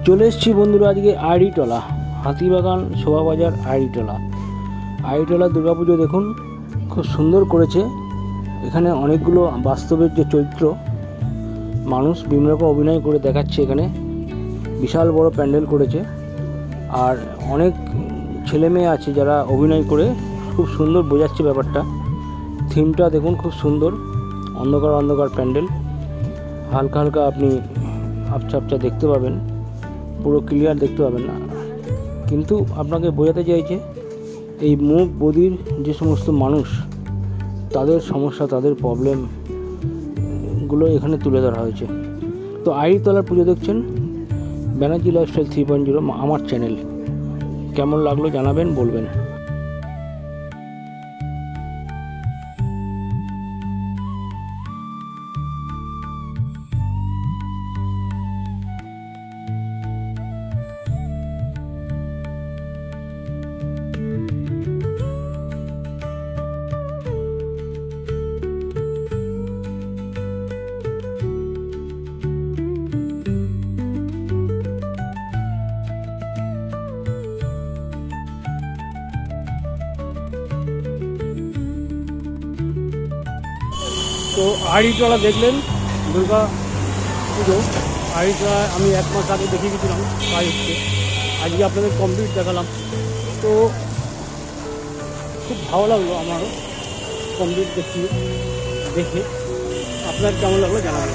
চলে এসেছি বন্ধুরা আজকে আইডিটলা, হাতিবাগান শোভাবাজার আইডিটলা দুর্গাপুজো দেখুন, খুব সুন্দর করেছে। এখানে অনেকগুলো বাস্তবের যে চরিত্র মানুষ বিভিন্ন রকম অভিনয় করে দেখাচ্ছে। এখানে বিশাল বড় প্যান্ডেল করেছে, আর অনেক ছেলে মেয়ে আছে যারা অভিনয় করে খুব সুন্দর বোঝাচ্ছে ব্যাপারটা। থিমটা দেখুন খুব সুন্দর, অন্ধকার অন্ধকার প্যান্ডেল, হালকা হালকা আপনি আবছা দেখতে পাবেন, পুরো ক্লিয়ার দেখতে পাবেন না, কিন্তু আপনাকে বোঝাতে চাইছে এই মুখ বধির যে সমস্ত মানুষ, তাদের সমস্যা, তাদের প্রবলেমগুলো এখানে তুলে ধরা হয়েছে। তো আইডিতলার পুজো দেখছেন ব্যানার্জি লাইফস্টাইল 3.0 আমার চ্যানেল। কেমন লাগলো জানাবেন, বলবেন। তো আইডিটলা দেখলেন দুর্গা পুজো। আইডিটলা আমি 1 মাস আগে দেখে গেছিলাম বাড়িতে, আজকে আপনাদের কমপ্লিট দেখালাম। তো খুব ভালো লাগলো আমারও কমপ্লিট দেখে। আপনার কেমন লাগলো জানাবেন।